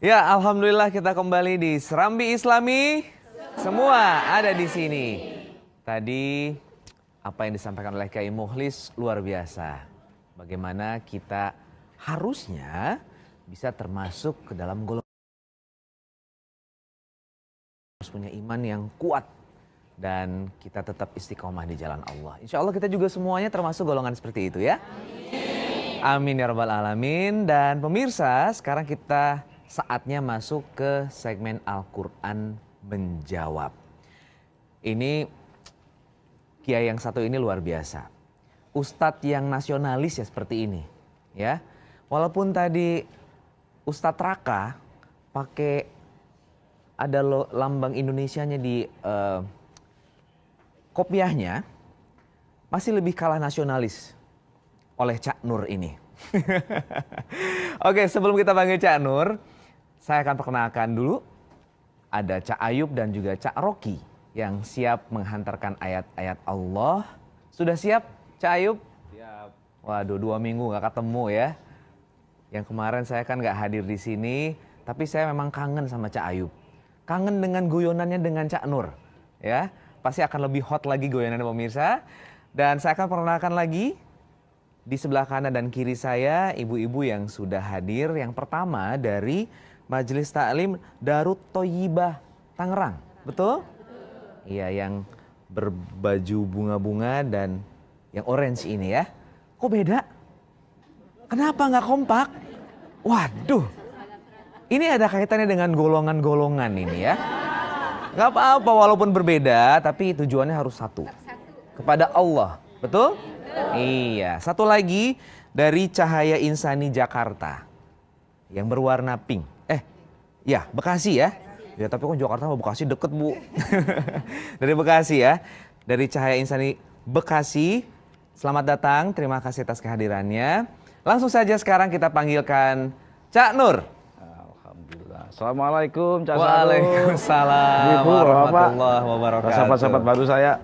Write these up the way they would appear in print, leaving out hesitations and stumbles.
Ya, alhamdulillah kita kembali di Serambi Islami. Semua ada di sini. Tadi apa yang disampaikan oleh Kiai Mukhlis luar biasa. Bagaimana kita harusnya bisa termasuk ke dalam golongan, harus punya iman yang kuat dan kita tetap istiqomah di jalan Allah. Insya Allah kita juga semuanya termasuk golongan seperti itu ya. Amin ya rabbal alamin. Dan pemirsa, sekarang kita saatnya masuk ke segmen Al-Quran Menjawab. Ini Kiai yang satu ini luar biasa. Ustadz yang nasionalis ya seperti ini. Ya, walaupun tadi Ustadz Raka pakai ada lambang Indonesianya di kopiahnya, masih lebih kalah nasionalis oleh Cak Nur ini. Oke, sebelum kita panggil Cak Nur, saya akan perkenalkan dulu. Ada Cak Ayub dan juga Cak Rocky yang siap menghantarkan ayat-ayat Allah. Sudah siap Cak Ayub? Siap. Waduh, 2 minggu gak ketemu ya. Yang kemarin saya kan gak hadir di sini, tapi saya memang kangen sama Cak Ayub. Kangen dengan guyonannya dengan Cak Nur. Ya, pasti akan lebih hot lagi guyonannya pemirsa. Dan saya akan perkenalkan lagi. Di sebelah kanan dan kiri saya, ibu-ibu yang sudah hadir. Yang pertama dari Majelis Taklim Darut Thoyibah Tangerang, betul? Iya, yang berbaju bunga-bunga dan yang orange ini ya. Kok beda? Kenapa nggak kompak? Waduh, ini ada kaitannya dengan golongan-golongan ini ya. Nggak apa-apa walaupun berbeda, tapi tujuannya harus satu. Kepada Allah, betul? Iya, satu lagi dari Cahaya Insani Jakarta yang berwarna pink. Ya Bekasi ya. Ya tapi kan Jakarta sama Bekasi deket Bu. Dari Bekasi ya. Dari Cahaya Insani Bekasi. Selamat datang, terima kasih atas kehadirannya. Langsung saja sekarang kita panggilkan Cak Nur. Alhamdulillah. Assalamualaikum Cak Nur. Waalaikumsalam warahmatullahi wabarakatuh. Sahabat-sahabat baru saya.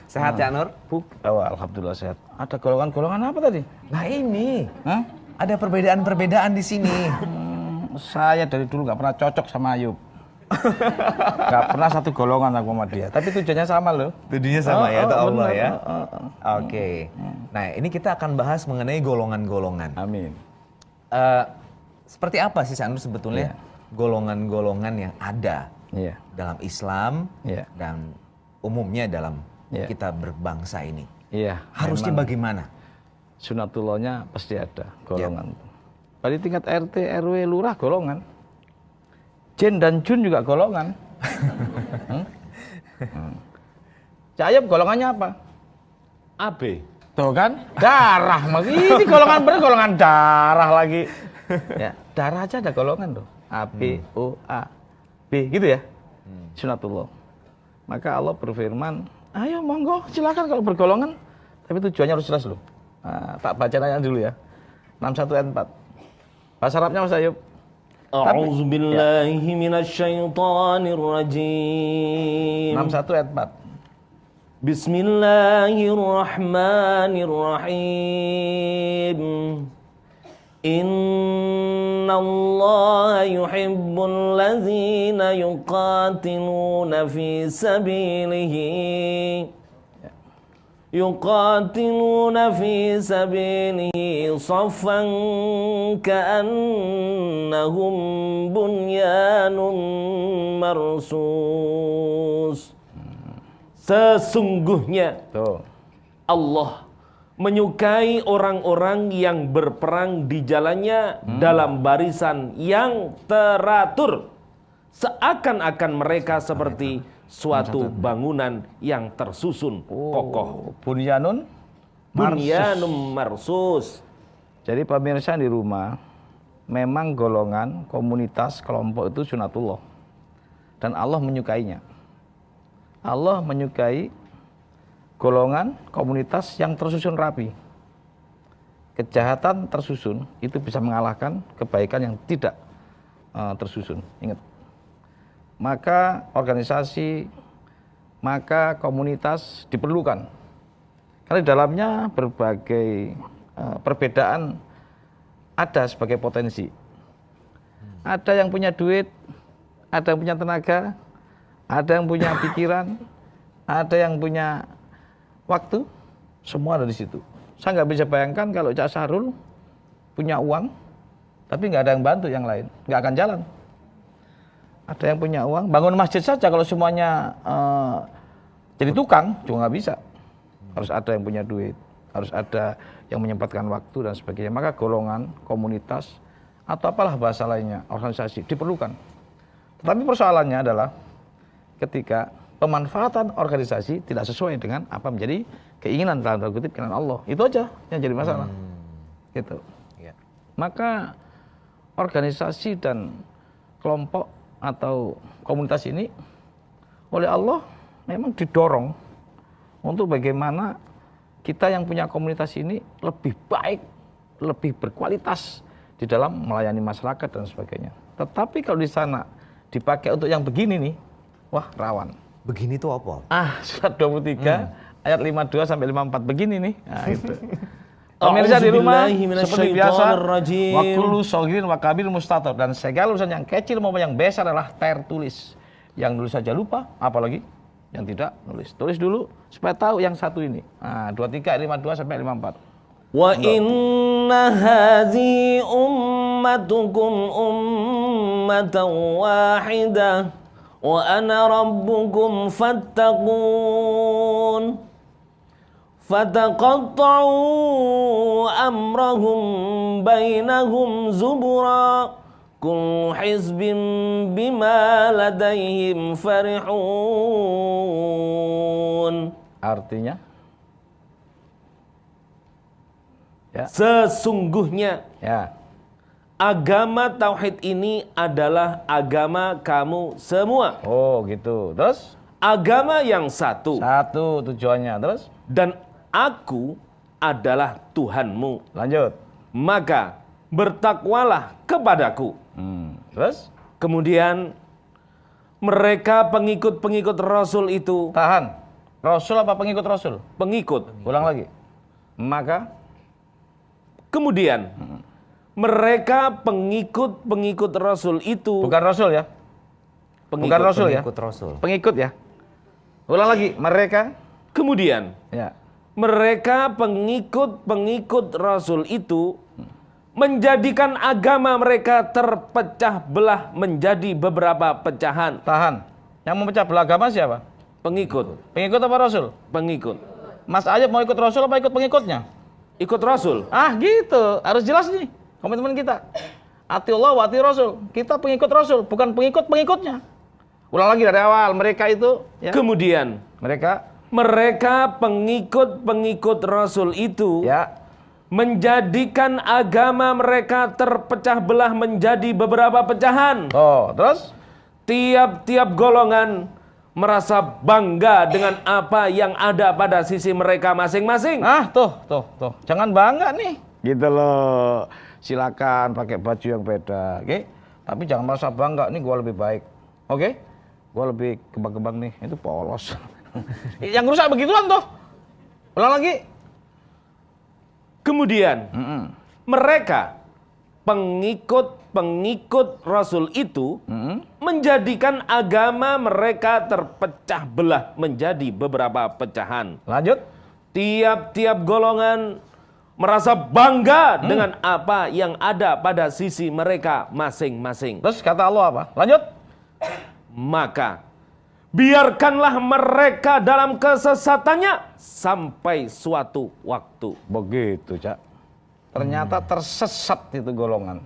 Sehat Cak Nur? Oh, alhamdulillah sehat. Ada golongan-golongan apa tadi? Nah ini. Hah? Ada perbedaan-perbedaan di sini. Saya dari dulu nggak pernah cocok sama Ayub. Nggak pernah satu golongan aku sama dia. Tapi tujuannya sama loh. Tujuannya sama ya, itu Allah bener. ya. Oke. Nah ini kita akan bahas mengenai golongan-golongan. Amin. Seperti apa sih Cak Nur sebetulnya golongan-golongan yang ada dalam Islam dan umumnya dalam kita berbangsa ini? Iya. Harusnya bagaimana? Sunatullahnya pasti ada golongan. Dari tingkat RT, RW, lurah golongan. Jin dan Jun juga golongan. Cak Ayub golongannya apa? AB. Tuh kan? Darah. Mas. Ini golongan golongan darah lagi. Ya, darah aja ada golongan tuh. A, B, O, A, B. Gitu ya? Sunatullah. Maka Allah berfirman, ayo monggo silakan kalau bergolongan. Tapi tujuannya harus jelas loh. Nah, tak baca ayat dulu ya. 61 ayat 4. Bahasa Arabnya Mas Ayub. A'udzu billahi minasyaitonir rajim. 61 ayat 4. Bismillahirrahmanirrahim. Innallaha yuhibbul ladzina yuqatiluna fi sabilihi صفا كأنهم بنيان مرصوص. Sesungguhnya Allah menyukai orang-orang yang berperang di jalannya dalam barisan yang teratur, seakan-akan mereka seperti suatu bangunan yang tersusun kokoh. Bunyanun marsus. Jadi pemirsa di rumah, memang golongan, komunitas, kelompok itu sunatullah. Dan Allah menyukainya. Allah menyukai golongan, komunitas yang tersusun rapi. Kejahatan tersusun itu bisa mengalahkan kebaikan yang tidak tersusun. Ingat. Maka organisasi, maka komunitas diperlukan. Karena di dalamnya berbagai perbedaan ada sebagai potensi. ada yang punya duit, ada yang punya tenaga, ada yang punya pikiran, ada yang punya waktu, semua ada di situ. Saya nggak bisa bayangkan kalau Cak Sahrul punya uang, tapi nggak ada yang bantu yang lain, nggak akan jalan. Ada yang punya uang, bangun masjid saja kalau semuanya jadi tukang juga nggak bisa. Harus ada yang punya duit, harus ada yang menyempatkan waktu dan sebagainya. Maka golongan, komunitas, atau apalah bahasa lainnya, organisasi diperlukan. Tetapi persoalannya adalah ketika pemanfaatan organisasi tidak sesuai dengan apa menjadi keinginan dalam tanda kutip keinginan Allah. Itu aja yang jadi masalah. Gitu. Ya. Maka organisasi dan kelompok atau komunitas ini oleh Allah memang didorong untuk bagaimana kita yang punya komunitas ini lebih baik, lebih berkualitas di dalam melayani masyarakat dan sebagainya. Tetapi kalau di sana dipakai untuk yang begini nih, wah rawan. Begini tuh apa? Surat 23 ayat 52 sampai 54 begini nih. Nah, itu. Pemirsa di rumah seperti biasa, wa kullu shaghirin wa kabir mustatar, dan segala urusan yang kecil maupun yang besar adalah tertulis. Yang nulis saja lupa, apalagi yang tidak nulis. Tulis dulu supaya tahu yang satu ini. 23 ayat 52 sampai 54. Wa inna hadhi ummatukum ummatan wahidah wa ana rabbukum fattaqun. Fataqatta'u amrahum bainahum zubura kullu hizbin bima ladaihim farihun. Artinya ya. Sesungguhnya Ya. agama tauhid ini adalah agama kamu semua. Oh, gitu. Terus Agama yang satu. satu tujuannya. Terus Dan aku adalah Tuhanmu. lanjut. Maka bertakwalah kepadaku. Terus Kemudian mereka pengikut-pengikut Rasul itu, tahan. Rasul apa pengikut Rasul? pengikut. Ulang lagi. Maka Kemudian mereka pengikut-pengikut Rasul itu, bukan Rasul ya. pengikut. Bukan Rasul ya. Pengikut Rasul. Pengikut ya. Ulang lagi. Mereka Kemudian ya. mereka pengikut-pengikut Rasul itu menjadikan agama mereka terpecah belah menjadi beberapa pecahan. Tahan. Yang memecah belah agama siapa? Pengikut, Pengikut apa Rasul? pengikut. Mas Ayub mau ikut Rasul apa ikut pengikutnya? Ikut Rasul. Gitu. Harus jelas nih komitmen kita. Ati Allah wa ati Rasul. Kita pengikut Rasul, bukan pengikut-pengikutnya. Ulang lagi dari awal. Mereka itu ya. Kemudian Mereka pengikut-pengikut Rasul itu ya. menjadikan agama mereka terpecah belah menjadi beberapa pecahan. Oh, terus Tiap-tiap golongan merasa bangga dengan apa yang ada pada sisi mereka masing-masing. tuh. Jangan bangga nih. Gitu loh. Silakan pakai baju yang beda, oke? Tapi jangan merasa bangga nih gua lebih baik. Oke? Gua lebih kembang-kembang nih. Itu polos. Yang rusak begituan tuh. Ulang lagi. Kemudian mereka pengikut Rasul itu menjadikan agama mereka terpecah belah menjadi beberapa pecahan. Lanjut. Tiap-tiap golongan merasa bangga dengan apa yang ada pada sisi mereka masing-masing. Terus kata Allah apa? Lanjut. Maka biarkanlah mereka dalam kesesatannya sampai suatu waktu. Begitu, Cak. Ternyata tersesat itu golongan.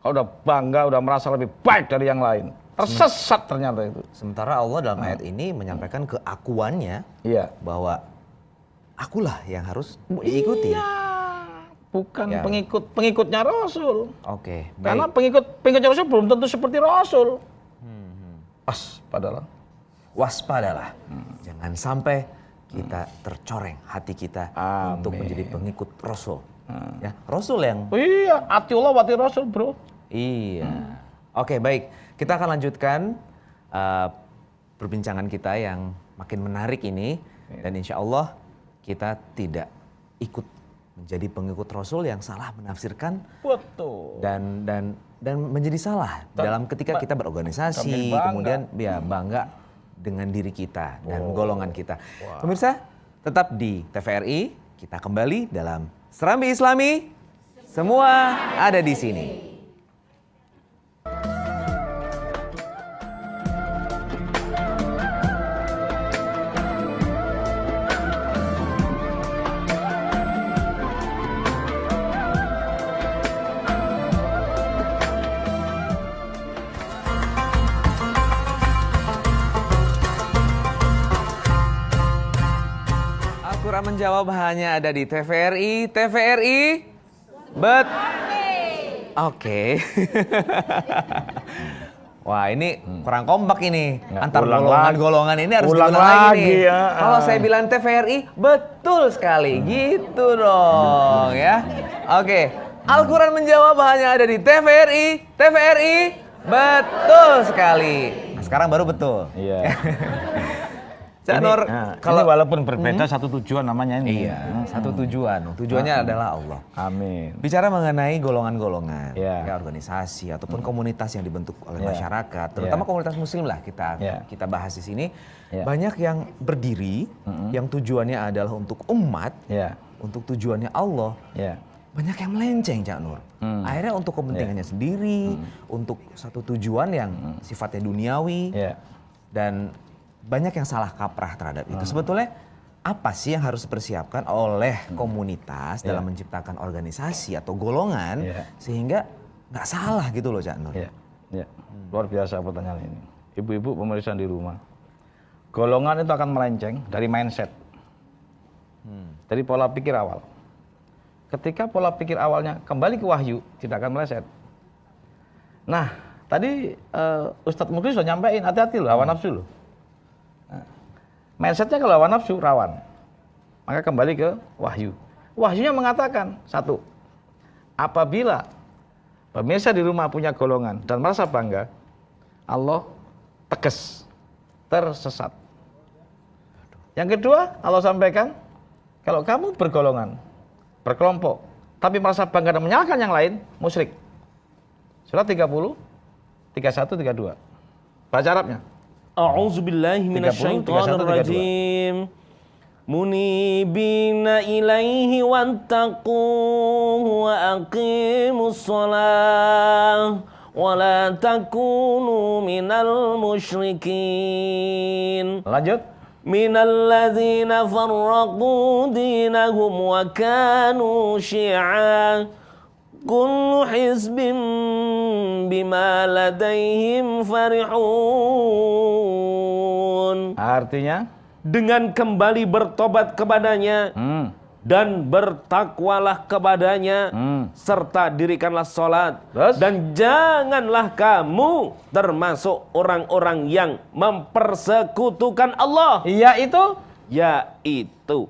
Kalau udah bangga, udah merasa lebih baik dari yang lain. Tersesat ternyata itu. Sementara Allah dalam ayat ini menyampaikan keakuannya Iya. bahwa akulah yang harus diikuti. Iya. Bukan Ya. pengikutnya Rasul. Oke, Karena baik. pengikutnya Rasul belum tentu seperti Rasul. Padahal. Waspadalah. Jangan sampai kita tercoreng hati kita untuk Amin. menjadi pengikut Rasul. Ya, Rasul yang Iya, ati Allah wa ati Rasul, bro. iya. Oke, baik. Kita akan lanjutkan perbincangan kita yang makin menarik ini dan insya Allah kita tidak ikut menjadi pengikut Rasul yang salah menafsirkan Betul. dan menjadi salah dalam ketika kita berorganisasi, bangga. kemudian ya bangga dengan diri kita dan golongan kita. Pemirsa, tetap di TVRI, kita kembali dalam Serambi Islami, semua ada di sini. Al-Quran menjawab hanya ada di TVRI. TVRI, Oke. Wah, ini kurang kompak ini. Antar golongan-golongan ini harus diulang lagi nih. Ya. Kalau saya bilang TVRI, betul sekali. Gitu dong ya. Oke. Al-Quran menjawab hanya ada di TVRI. TVRI, betul sekali. Nah, sekarang baru betul. Iya. Cak Nur, kalau walaupun berbeda satu tujuan namanya ini. Iya, satu tujuan. Tujuannya adalah Allah. Amin. Bicara mengenai golongan-golongan, Iya. ya, organisasi ataupun komunitas yang dibentuk oleh Iya. masyarakat, terutama komunitas Muslim lah kita bahas di sini. Iya. Banyak yang berdiri, yang tujuannya adalah untuk umat, Iya. untuk tujuannya Allah. Iya. Banyak yang melenceng, Cak Nur. Akhirnya untuk kepentingannya sendiri, untuk satu tujuan yang sifatnya duniawi, Iya. dan banyak yang salah kaprah terhadap itu. Sebetulnya apa sih yang harus dipersiapkan oleh komunitas dalam menciptakan organisasi atau golongan sehingga nggak salah gitu loh, Cak Nur? Iya. Iya. Luar biasa pertanyaan ini. Ibu-ibu pemirsa di rumah. Golongan itu akan melenceng dari mindset. Dari pola pikir awal. Ketika pola pikir awalnya kembali ke wahyu, tidak akan meleset. Nah, tadi Ustadz Mukri sudah nyampein, hati-hati loh, hawa nafsu loh. Mindsetnya kalau hawa nafsu rawan, maka kembali ke wahyu. Wahyunya mengatakan, satu, apabila pemirsa di rumah punya golongan dan merasa bangga, Allah tegas, tersesat. Yang kedua, Allah sampaikan, kalau kamu bergolongan, berkelompok, tapi merasa bangga dan menyalahkan yang lain, musyrik. Surat 30, 31, 32. Baca Arabnya. A'udzu billahi minasyaitonir rajim. Munibina ilaihi wattaquhu wa aqimus shalah wa la takunu minal musyrikin. Lanjut. Minal ladzina farraqu dinahum wa kanu syi'a. Kullu hizbin bima ladaihim farihun. Artinya? Dengan kembali bertobat kepadanya dan bertakwalah kepadanya serta dirikanlah sholat. Terus? Dan janganlah kamu termasuk orang-orang yang mempersekutukan Allah. Iya itu? Yaitu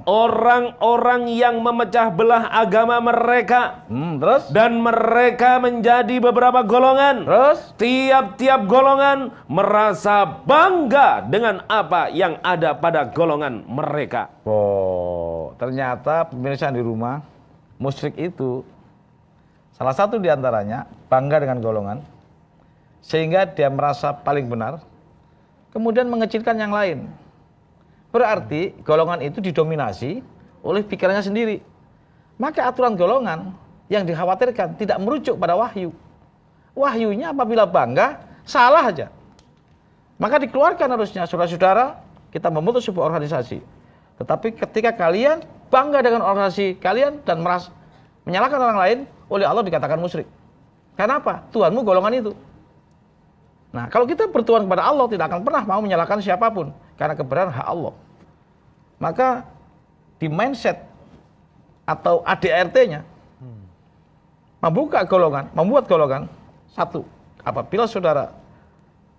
orang-orang yang memecah belah agama mereka. Terus? Dan mereka menjadi beberapa golongan. Terus? Tiap-tiap golongan merasa bangga dengan apa yang ada pada golongan mereka. Ternyata pemirsa di rumah, musyrik itu salah satu diantaranya bangga dengan golongan, sehingga dia merasa paling benar, kemudian mengecilkan yang lain. Berarti golongan itu didominasi oleh pikirannya sendiri. Maka aturan golongan yang dikhawatirkan tidak merujuk pada wahyu. Wahyunya apabila bangga, salah aja. Maka dikeluarkan harusnya, saudara-saudara, kita membentuk sebuah organisasi. Tetapi ketika kalian bangga dengan organisasi kalian dan merasa menyalahkan orang lain, oleh Allah dikatakan musyrik. Karena apa? Tuhanmu golongan itu. Nah, kalau kita bertuhan kepada Allah, tidak akan pernah mau menyalahkan siapapun. Karena kebenaran hak Allah. Maka di mindset atau ADRT-nya, membuat golongan, satu, apabila saudara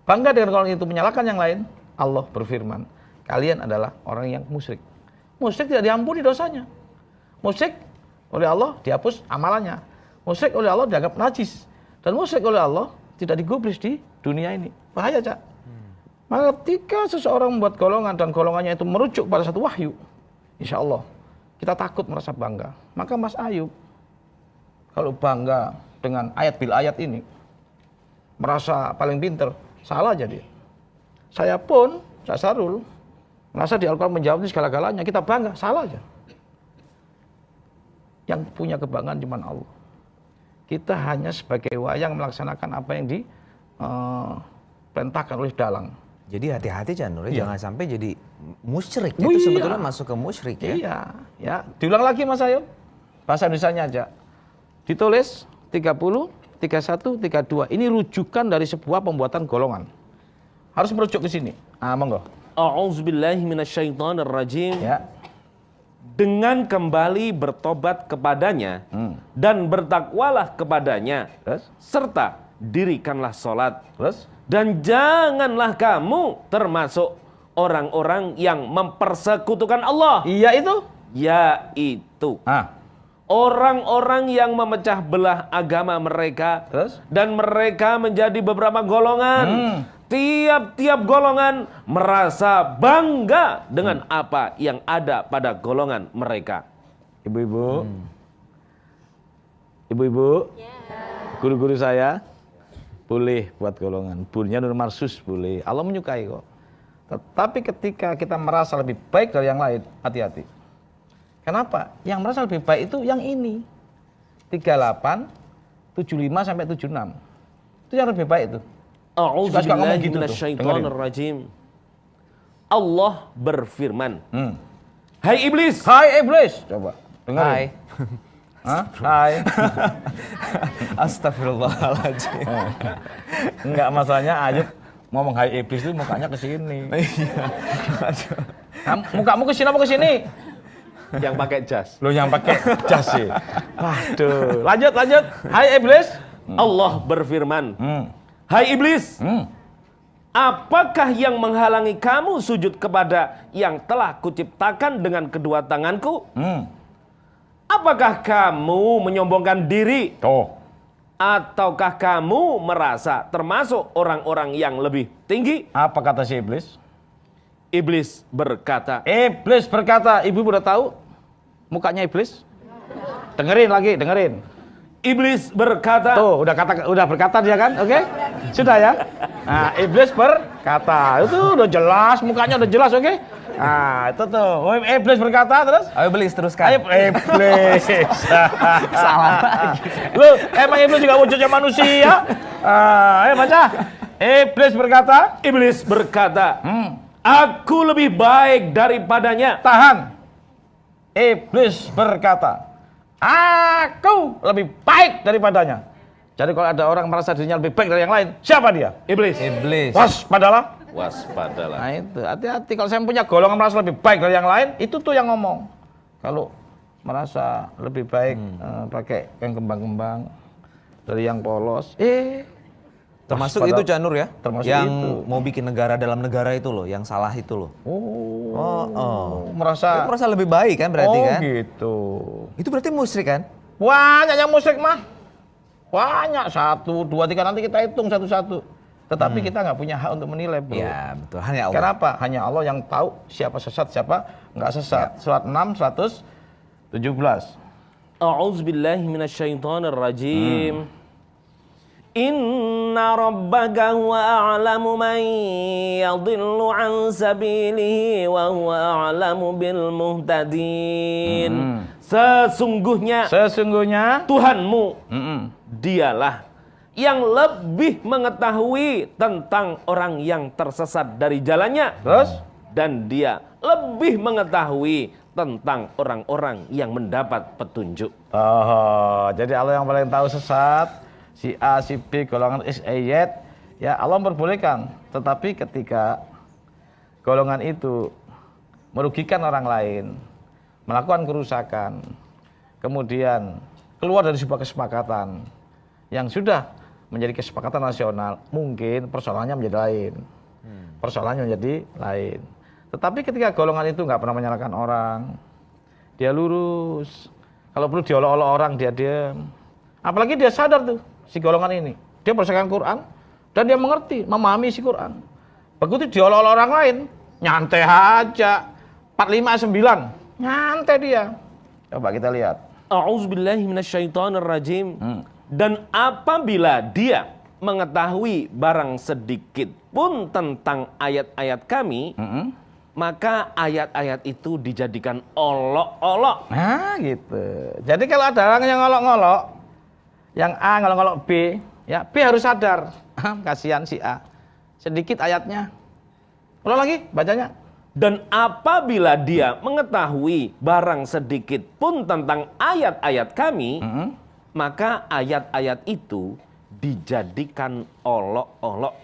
bangga dengan golongan itu menyalahkan yang lain, Allah berfirman, kalian adalah orang yang musyrik. Musyrik tidak diampuni dosanya. Musyrik oleh Allah dihapus amalannya. Musyrik oleh Allah dianggap najis. Dan musyrik oleh Allah tidak digubris di dunia ini. Bahaya, Cak. Maka ketika seseorang membuat golongan dan golongannya itu merujuk pada satu wahyu, insya Allah kita takut merasa bangga. Maka Mas Ayub, kalau bangga dengan ayat bil ayat ini, merasa paling pinter, salah jadi. Saya pun, Cak Sarul, merasa di Al-Quran menjawab ini segala-galanya, kita bangga, salah aja. Yang punya kebanggaan cuma Allah. Kita hanya sebagai wayang melaksanakan apa yang diperintahkan oleh dalang. Jadi hati-hati Cak Nur, Iya. jangan sampai jadi musyrik. Oh, Itu iya. sebetulnya masuk ke musyrik ya. Iya, ya. Diulang lagi Mas Ayub. Bahasa Indonesianya aja. Ditulis 30, 31, 32. Ini rujukan dari sebuah pembuatan golongan. Harus merujuk ke sini. Ah, monggo. A'udzubillahi minasyaitonirrajim. Ya. Dengan kembali bertobat kepadanya dan bertakwalah kepadanya, Terus? serta dirikanlah sholat. Terus? Dan janganlah kamu termasuk orang-orang yang mempersekutukan Allah, Iya itu. yaitu Ah, orang-orang yang memecah belah agama mereka. terus? Dan mereka menjadi beberapa golongan. Tiap-tiap golongan merasa bangga dengan apa yang ada pada golongan mereka. Ibu-ibu. Ibu-ibu. Guru-guru saya boleh buat golongan. Burnya Nur Marsus boleh. Allah menyukai kok. Tetapi ketika kita merasa lebih baik dari yang lain, hati-hati. Kenapa? Yang merasa lebih baik itu yang ini. 38, 75 sampai 76. Itu yang lebih baik itu. Suka ngomong gitu tuh, A'udzubillahiminasyaitonirrajim. Allah berfirman, Hmm. Hai iblis, Hai iblis. Coba dengerin. Hai. Hah? Hai. Astagfirullahaladzim. Enggak, masalahnya Ayub ngomong hai iblis itu mukanya ke sini. Mukamu ke sini apa ke sini? yang pakai jas. Lo yang pakai jas sih. Waduh. Lanjut. Hai iblis. Allah berfirman, Hmm. Hai iblis, Hmm. apakah yang menghalangi kamu sujud kepada yang telah kuciptakan dengan kedua tanganku? Hmm. Apakah kamu menyombongkan diri? Tuh. Ataukah kamu merasa termasuk orang-orang yang lebih tinggi? Apa kata si iblis? Iblis berkata, Iblis berkata, ibu udah tahu mukanya iblis? Dengerin lagi, dengerin. Iblis berkata, Tuh, udah berkata dia kan? Oke? Sudah ya? Nah, iblis berkata. Itu udah jelas, mukanya udah jelas, oke? Nah, itu tuh. Oh, iblis berkata terus? Ayo beli teruskan. Ayo, iblis. Salah. Lu, emang iblis juga wujudnya manusia? Ayo baca. Iblis berkata, Iblis berkata, aku lebih baik daripadanya. tahan. Iblis berkata, aku lebih baik daripadanya. Jadi kalau ada orang merasa dirinya lebih baik dari yang lain, siapa dia? Iblis. Iblis. Waspadalah. Waspadalah. Nah itu, hati-hati kalau saya punya golongan merasa lebih baik dari yang lain, itu tuh yang ngomong. Kalau merasa lebih baik pakai yang kembang-kembang dari yang polos, Termasuk waspada- itu Cak Nur ya? Termasuk yang itu. mau bikin negara dalam negara itu loh, yang salah itu loh. merasa Merasa lebih baik kan berarti kan? gitu. Itu berarti musyrik kan? Banyak yang musyrik mah. Banyak, 1, 2, 3 nanti kita hitung satu-satu. Tetapi kita nggak punya hak untuk menilai, bro. Iya betul, hanya Allah. Kenapa? Hanya Allah yang tahu siapa sesat, siapa nggak sesat. Surat 6, 117. A'udzubillahi minasyaitonirrajim. Inna rabbaka huwa a'lamu man yadhillu an sabilihi wa huwa a'lamu bil muhtadin. Sesungguhnya Tuhanmu dialah yang lebih mengetahui tentang orang yang tersesat dari jalannya. Terus? Dan dia lebih mengetahui tentang orang-orang yang mendapat petunjuk. Oh, jadi Allah yang paling tahu sesat, si A, si B, golongan X, Y, Z. Ya Allah memperbolehkan. Tetapi ketika golongan itu merugikan orang lain, melakukan kerusakan, kemudian keluar dari sebuah kesepakatan yang sudah menjadi kesepakatan nasional, mungkin persoalannya menjadi lain. Persoalannya menjadi lain. Tetapi ketika golongan itu nggak pernah menyalahkan orang, dia lurus. Kalau perlu diolok-olok orang, dia diam. Apalagi dia sadar tuh, si golongan ini. Dia berdasarkan Quran, dan dia mengerti, memahami isi Quran. Begitu diolok-olok orang lain, nyantai aja. 459, nyantai dia. Coba kita lihat. A'udzubillahi minasyaitonirrajim. Dan apabila dia mengetahui barang sedikit pun tentang ayat-ayat kami, maka ayat-ayat itu dijadikan olok-olok. Nah gitu. Jadi kalau ada orang yang ngolok-ngolok, yang A ngolok-ngolok B, ya B harus sadar. Kasihan si A. Sedikit ayatnya. Ulang lagi bacanya. Dan apabila dia mengetahui barang sedikit pun tentang ayat-ayat kami, maka ayat-ayat itu dijadikan olok-olok.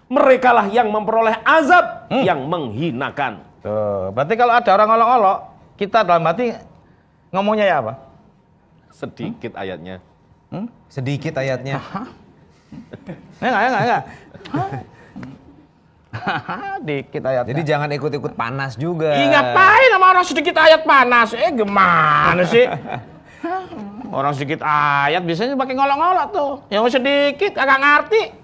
Merekalah yang memperoleh azab yang menghinakan. Tuh, berarti kalau ada orang ngolok-ngolok, kita dalam hati ngomongnya ya apa? Sedikit ayatnya. Sedikit ayatnya. Enggak. Dikit ayatnya. Jadi jangan ikut-ikut panas juga. Ih, ngapain sama orang sedikit ayat panas? Gimana sih? Orang sedikit ayat biasanya pakai ngolok-ngolok tuh. Yang sedikit agak ngerti.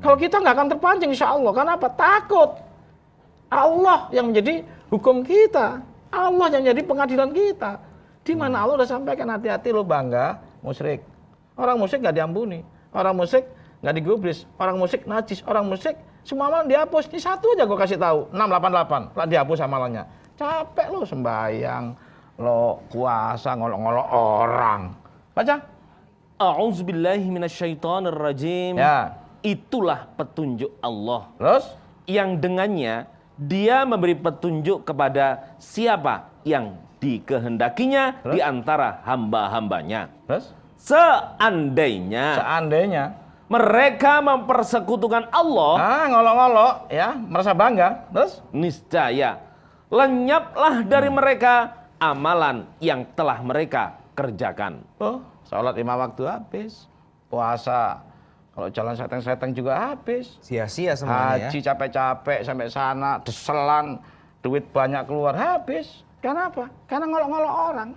Kalau kita nggak akan terpancing insya Allah. Kenapa? Takut. Allah yang menjadi hukum kita. Allah yang jadi pengadilan kita. Di mana Allah udah sampaikan, hati-hati lo bangga musyrik. Orang musyrik nggak diampuni. Orang musyrik nggak digubris. Orang musyrik najis. Orang musyrik semua amalan dihapus. Ini satu aja gue kasih tahu. 688 lah dihapus amalannya. Capek lo sembahyang, lo puasa, ngolok-ngolok orang. Baca. A'udzubillahi minasyaitonirrajim. Ya. Itulah petunjuk Allah. Terus? Yang dengannya dia memberi petunjuk kepada siapa yang dikehendakinya di antara hamba-hambanya. Terus? Seandainya mereka mempersekutukan Allah, ngolok-ngolok ya, merasa bangga. Terus? niscaya lenyaplah dari mereka amalan yang telah mereka kerjakan. Oh, sholat 5 waktu habis. Puasa kalau jalan seteng-seteng juga habis. Sia-sia semuanya. Haji capek-capek sampai sana, deselan, duit banyak keluar habis. Kenapa? Karena ngolok-ngolok orang.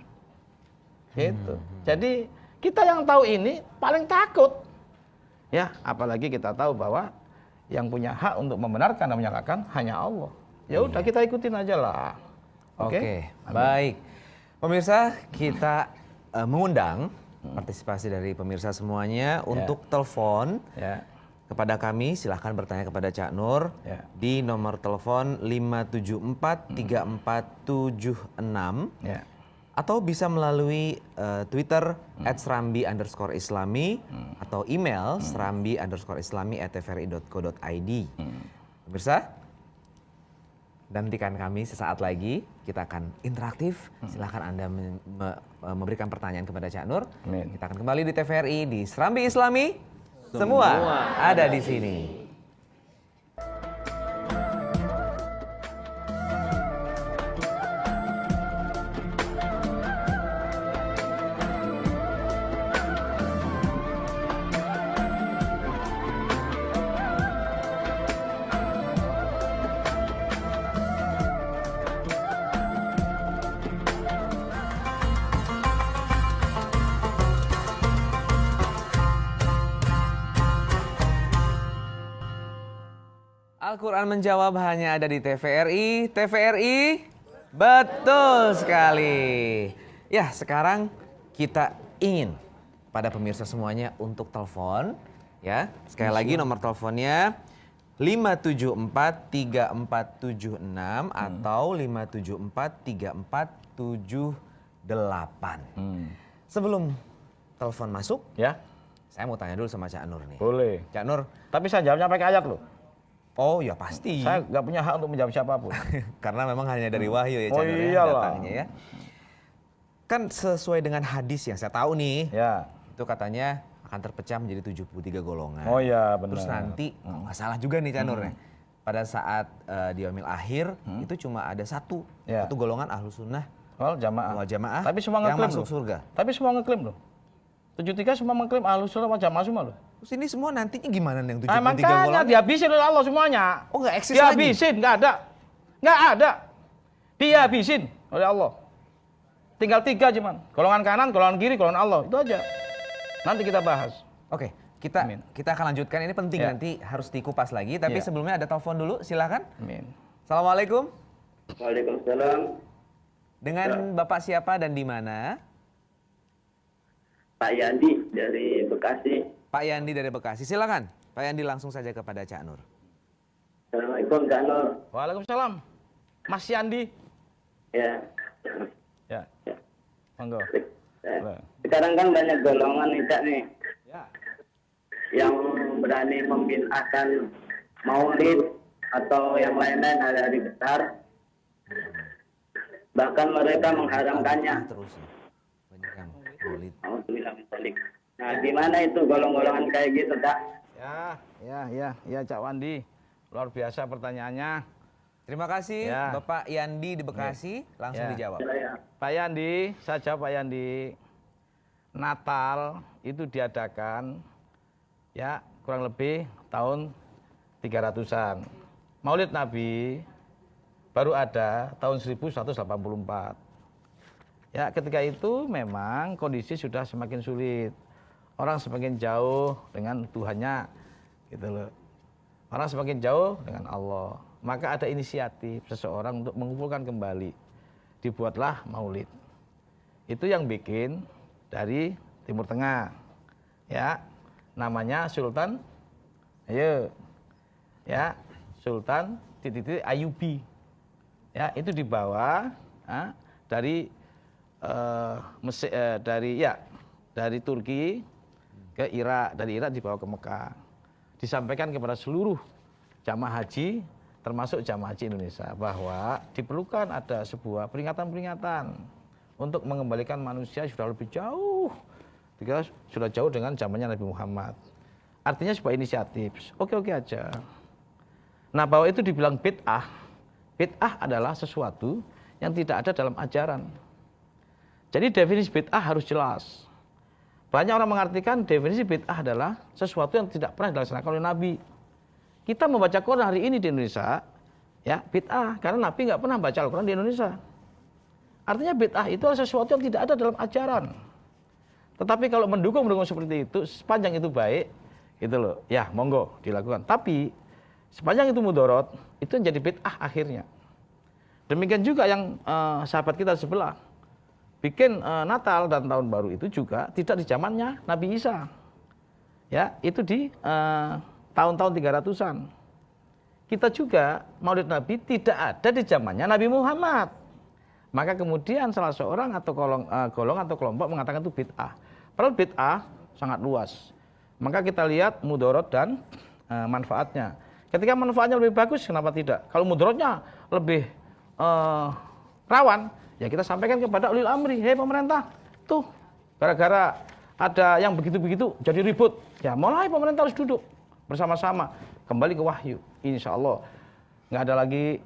Gitu. Jadi kita yang tahu ini paling takut. Ya, apalagi kita tahu bahwa yang punya hak untuk membenarkan dan menyalahkan hanya Allah. Ya udah kita ikutin aja lah. Oke, baik. Pemirsa, kita mengundang partisipasi dari pemirsa semuanya untuk telepon kepada kami. Silahkan bertanya kepada Cak Nur di nomor telepon 5743476 atau bisa melalui Twitter @serambi_islami atau email serambi_islami@tvri.co.id. Pemirsa, nantikan kami sesaat lagi, kita akan interaktif. Silahkan Anda memberikan pertanyaan kepada Cak Nur. Kita akan kembali di TVRI di Serambi Islami. Semua ada di sini. Al-Quran menjawab hanya ada di TVRI. TVRI, betul sekali. Ya, sekarang kita ingin pada pemirsa semuanya untuk telepon. Ya, sekali lagi nomor teleponnya 5743476 atau 5743478. Sebelum telepon masuk, saya mau tanya dulu sama Cak Nur nih. Boleh. Cak Nur. Tapi saya jawabnya pakai ayat loh. Oh ya pasti. Saya nggak punya hak untuk menjawab siapapun. Karena memang hanya dari wahyu ya Cak Nur datangnya ya. Kan sesuai dengan hadis yang saya tahu nih. Ya. Itu katanya akan terpecah menjadi 73 golongan. Oh iya benar. Terus nanti nggak salah juga nih Cak Nur ya. Pada saat di yaumil akhir itu cuma ada satu golongan ahlus sunnah wal jamaah. Tapi semua yang ngeklaim masuk surga. Tapi semua ngeklaim loh. 73 semua mengklaim ahlus sunnah wal jamaah semua loh. Terus ini semua nantinya gimana nih yang 73 makanya golongan? dihabisin oleh Allah semuanya. Oh nggak eksis dihabisin, nggak ada. Nggak ada. Dihabisin oleh Allah. Tinggal 3 cuman. Golongan kanan, golongan kiri, golongan Allah. Itu aja. Nanti kita bahas. Oke, kita akan lanjutkan. Ini penting nanti harus dikupas lagi. Tapi sebelumnya ada telepon dulu, silakan. Amin. Assalamualaikum. Waalaikumsalam. Dengan Bapak siapa dan di mana? Pak Yandi dari Bekasi. Pak Yandi dari Bekasi. Silakan. Pak Yandi langsung saja kepada Cak Nur. Assalamualaikum Cak Nur. Waalaikumsalam. Mas Yandi. Ya. Ya. Monggo. Sekarang kan banyak golongan nih Cak nih Ya. yang berani membid'ahkan maulid atau yang lain-lain hari-hari besar. Bahkan mereka mengharamkannya. Terus ya. Banyak yang maulid. Alhamdulillah. Nah, gimana itu golongan kayak gitu, Cak? Ya, Cak Wandi. Luar biasa pertanyaannya. Terima kasih Ya. Bapak Yandi di Bekasi. Langsung Ya. dijawab. Pak Yandi, saya jawab Pak Yandi. Natal itu diadakan ya kurang lebih tahun 300-an. Maulid Nabi baru ada tahun 1184. Ya, ketika itu memang kondisi sudah semakin sulit. Orang semakin jauh dengan Tuhannya, gitu loh. Orang semakin jauh dengan Allah. Maka ada inisiatif seseorang untuk mengumpulkan kembali. Dibuatlah maulid. Itu yang bikin dari Timur Tengah. Ya, namanya Sultan. Ayo. Ya, Sultan titik-titik Ayyubi. Ya, itu dibawa dari dari Turki ke Irak, dari Irak dibawa ke Mekah. Disampaikan kepada seluruh jamaah haji, termasuk jamaah haji Indonesia, bahwa diperlukan ada sebuah peringatan-peringatan untuk mengembalikan manusia sudah lebih jauh, sudah jauh dengan zamannya Nabi Muhammad. Artinya sebuah inisiatif, oke-oke aja. Nah, bahwa itu dibilang bid'ah, bid'ah adalah sesuatu yang tidak ada dalam ajaran. Jadi definisi bid'ah harus jelas. Banyak orang mengartikan definisi bid'ah adalah sesuatu yang tidak pernah dilaksanakan oleh Nabi. Kita membaca Quran hari ini di Indonesia, ya bid'ah, karena Nabi nggak pernah baca Al-Quran di Indonesia. Artinya bid'ah itu adalah sesuatu yang tidak ada dalam ajaran. Tetapi kalau mendukung seperti itu, sepanjang itu baik, gitu loh, ya monggo dilakukan. Tapi sepanjang itu mudorot, itu menjadi bid'ah akhirnya. Demikian juga yang sahabat kita sebelah bikin Natal dan Tahun Baru itu juga tidak di zamannya Nabi Isa. Ya, itu di tahun-tahun 300-an. Kita juga Maulid Nabi tidak ada di zamannya Nabi Muhammad. Maka kemudian salah seorang atau golongan atau kelompok mengatakan itu bid'ah. Padahal bid'ah sangat luas. Maka kita lihat mudorot dan manfaatnya. Ketika manfaatnya lebih bagus, kenapa tidak? Kalau mudorotnya lebih rawan, ya kita sampaikan kepada ulil amri, hei pemerintah, tuh gara-gara ada yang begitu-begitu jadi ribut, ya mulai pemerintah harus duduk bersama-sama kembali ke wahyu. Insya Allah nggak ada lagi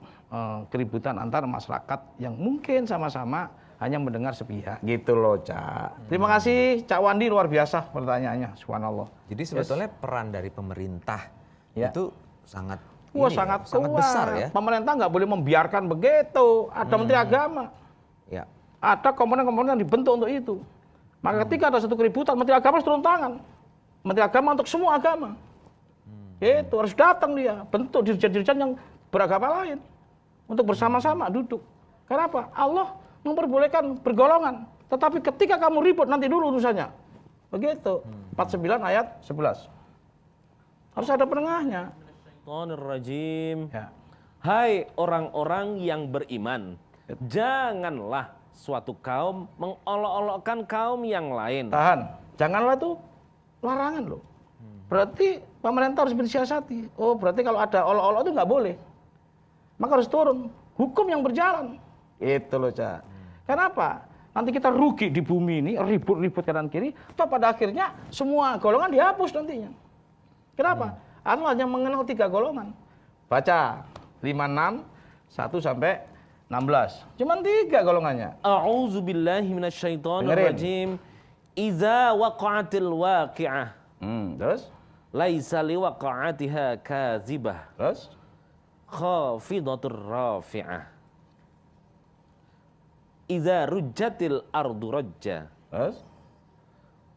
keributan antar masyarakat yang mungkin sama-sama hanya mendengar sepihak, gitu loh, Cak. Terima kasih, Cak Wandi, luar biasa pertanyaannya, subhanallah. Jadi sebetulnya peran dari pemerintah itu sangat sangat sangat besar ya. Pemerintah nggak boleh membiarkan begitu. Ada Menteri Agama. Ya. Ada komponen-komponen yang dibentuk untuk itu. Maka ketika ada satu keributan, Menteri Agama harus turun tangan. Menteri Agama untuk semua agama. Itu harus datang dia, bentuk dirjen-dirjen yang beragama lain untuk bersama-sama duduk. Kenapa? Allah memperbolehkan bergolongan. Tetapi ketika kamu ribut nanti dulu urusannya. Begitu. 49 ayat 11. Harus ada penengahnya. Rajim. Ya. Hai orang-orang yang beriman, janganlah suatu kaum mengolok-olokkan kaum yang lain. Tahan. Janganlah itu larangan loh. Berarti pemerintah harus mensiasati. Oh, berarti kalau ada olok-olok itu nggak boleh. Maka harus turun. Hukum yang berjalan. Itu loh, Cak. Kenapa? Nanti kita rugi di bumi ini, ribut-ribut kanan kiri. Toh pada akhirnya semua golongan dihapus nantinya. Kenapa? Allah hanya mengenal 3 golongan. Baca 5, 6, 1 sampai 16. Cuman 3 golongannya. A'udzubillahi minasyaitonirrajim. Iza waqa'atil waqi'ah. Terus? Laisa liwaqa'atiha kazibah. Terus? Khafidatur rafi'ah. Iza rujjatil ardu rajja. Terus?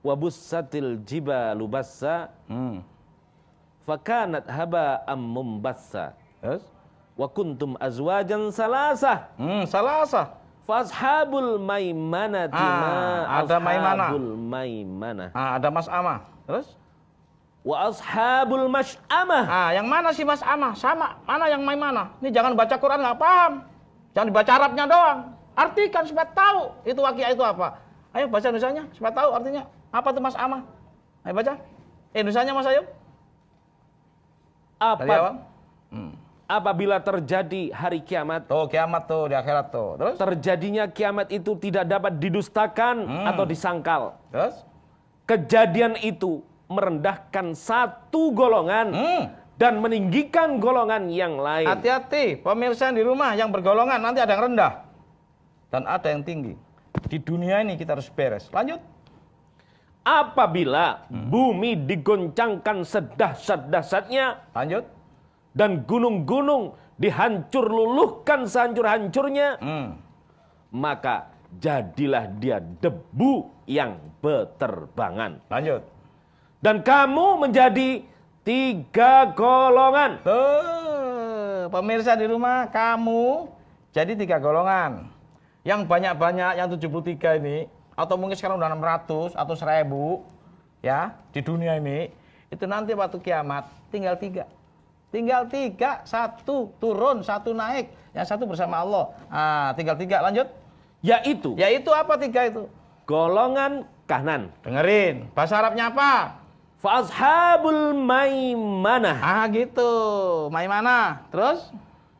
Wabussatil jibalu bassa. Fakanat haba'am mumbassa. Terus? Wa kuntum azwajan salasah. Salasah. Fashabul maimanati ada Maimanah. ashabul maimanah. Ada Mas'amah. Terus? Wa ashabul masy'amah. Yang mana sih Mas'amah? Sama. Mana yang Maimanah? Ini jangan baca Quran nggak paham. Jangan dibaca Arabnya doang. Artikan supaya tahu itu waqiah itu apa. Ayo baca Indonesianya supaya tahu artinya. Apa tuh Mas'amah? Ayo baca. Indonesianya Mas Ayub. Dari awal. Apabila terjadi hari kiamat, Tuh kiamat tuh di akhirat tuh. Terus? terjadinya kiamat itu tidak dapat didustakan atau disangkal. Terus? Kejadian itu merendahkan satu golongan dan meninggikan golongan yang lain. Hati-hati pemirsa yang di rumah yang bergolongan nanti ada yang rendah dan ada yang tinggi. Di dunia ini kita harus beres. Lanjut. Apabila bumi digoncangkan sedahsyat-dahsyatnya Lanjut. dan gunung-gunung dihancur luluhkan sehancur-hancurnya, maka jadilah dia debu yang berterbangan. Lanjut. Dan kamu menjadi 3 golongan. Tuh, pemirsa di rumah kamu jadi 3 golongan. Yang banyak-banyak yang 73 ini atau mungkin sekarang udah 600 atau 1000 ya di dunia ini itu nanti waktu kiamat tinggal 3. Tinggal 3, 1 turun, 1 naik, yang 1 bersama Allah. Tinggal 3, lanjut. Yaitu Apa 3 itu? golongan kanan. Dengerin, bahasa Arabnya apa? Fashabul maimanah. Gitu, Maimanah. Terus?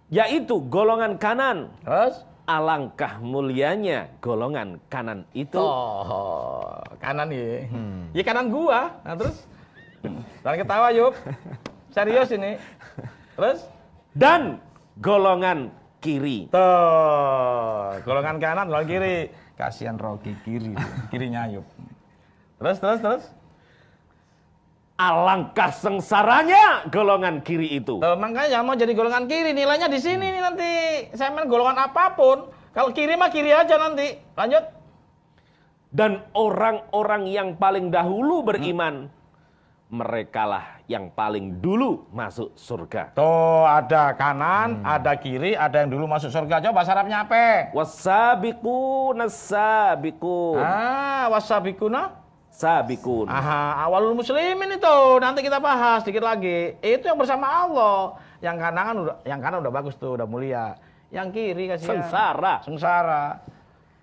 Yaitu golongan kanan. Terus? Alangkah mulianya golongan kanan itu. Oh, kanan ya. Ya kanan gua. Nah, terus? Jangan ketawa, Yub. Serius ini. Terus? Dan golongan kiri. Tuh, golongan kanan, golongan kiri. Kasihan Rocky kiri, kirinya Yub. Terus? Alangkah sengsaranya golongan kiri itu. Tuh, makanya mau jadi golongan kiri nilainya di sini nih nanti. Saya main golongan apapun. Kalau kiri mah kiri aja nanti. Lanjut. Dan orang-orang yang paling dahulu beriman, merekalah yang paling dulu masuk surga. Tuh, ada kanan, ada kiri, ada yang dulu masuk surga. Coba bahasa Arabnya apa? Wasabiqun as-sabiqun. Wasabikuna. Sabikun. Awalul muslimin itu nanti kita bahas sedikit lagi. Itu yang bersama Allah. Yang kanan udah bagus tuh, udah mulia. Yang kiri kasihan. Sengsara.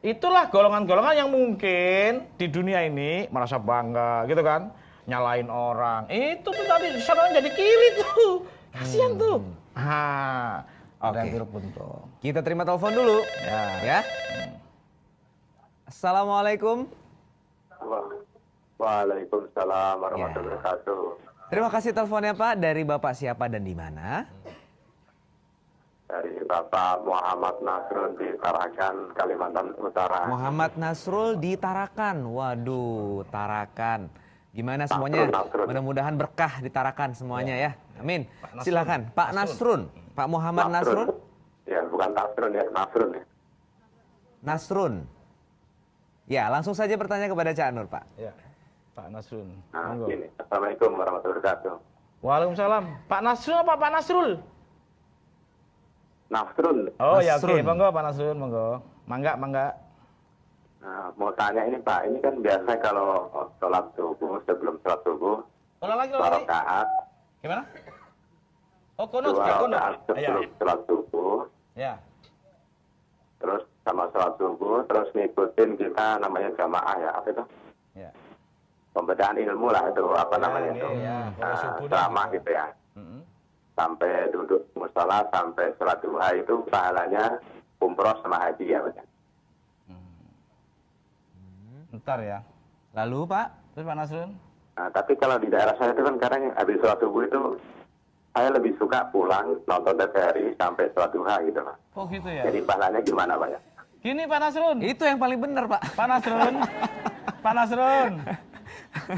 Itulah golongan-golongan yang mungkin di dunia ini merasa bangga, gitu kan? Nyalain orang. Itu tuh tadi sana jadi kiri tuh. Kasihan tuh. Ada yang pun tuh. Kita terima telepon dulu. Ya. Assalamualaikum. Waalaikumsalam warahmatullahi wabarakatuh. Terima kasih teleponnya Pak. Dari Bapak siapa dan di mana? Dari Bapak Muhammad Nasrul di Tarakan, Kalimantan Utara. Muhammad Nasrul di Tarakan. Waduh, Tarakan. Gimana semuanya? Nasrul. Mudah-mudahan berkah di Tarakan semuanya ya. Amin. Silakan Pak Nasrun. Pak Muhammad Nasrun. Ya, bukan Nasrun ya, Nasrun ya. Nasrun. Ya, langsung saja bertanya kepada Cak Nur, Pak. Ya. Pak Nasrun. Nah, gini. Assalamualaikum warahmatullahi wabarakatuh. Waalaikumsalam. Pak Nasrul apa Pak Nasrul? Nasrun. Oh ya, oke. Nasrun. Monggo Pak Nasrul, monggo. Mangga. Nah, mau tanya ini Pak, ini kan biasa kalau sholat subuh, sebelum sholat subuh, Ulang lagi. 2 rakaat, Gimana? Oh, kunut. 2 rakaat sebelum sholat subuh, Ya. terus sama sholat subuh, terus ngikutin kita namanya jamaah ya, apa itu? Ya. Pembedaan ilmu lah itu, apa namanya itu, Boleh subuh dah, ceramah gitu ya. Sampai duduk musola, sampai sholat duha itu pahalanya umroh sama haji ya. Betul. Ntar ya. Lalu Pak? Terus Pak Nasrun? Nah, tapi kalau di daerah saya itu kan kadang habis sholat subuh itu saya lebih suka pulang nonton TVRI sampai sholat duha gitu loh. Oh gitu ya. Jadi pahalanya gimana Pak ya? Gini Pak Nasrun. Itu yang paling benar, Pak. Pak Nasrun. Pak Nasrun.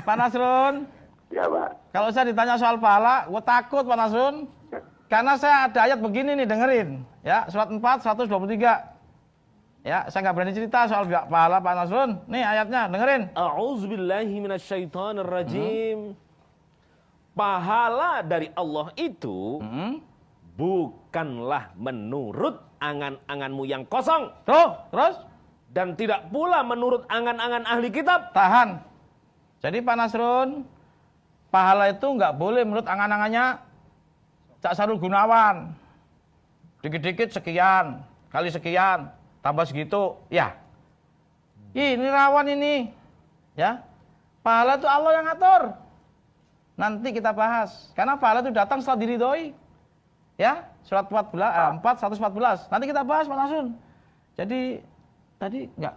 Pak Nasrun. Ya Pak. Kalau saya ditanya soal pahala, gue takut Pak Nasrun. Karena saya ada ayat begini nih, dengerin. Ya, surat 4, 123. Ya, saya nggak berani cerita soal pahala Pak Nasrun. Nih ayatnya, dengerin. A'udzubillahi minasyaitonirrajim. Pahala dari Allah itu bukanlah menurut angan-anganmu yang kosong. Terus? Dan tidak pula menurut angan-angan ahli kitab. Tahan. Jadi Pak Nasrun, pahala itu nggak boleh menurut angan-angannya Cak Sarul Gunawan. Dikit-dikit sekian, kali sekian, tambah segitu, ya. Ini rawan ini. Ya. Pahala itu Allah yang ngatur. Nanti kita bahas. Karena pahala itu datang setelah diridhoi. Ya, surat 4, 114. Nanti kita bahas Pak Nasrun. Jadi tadi nggak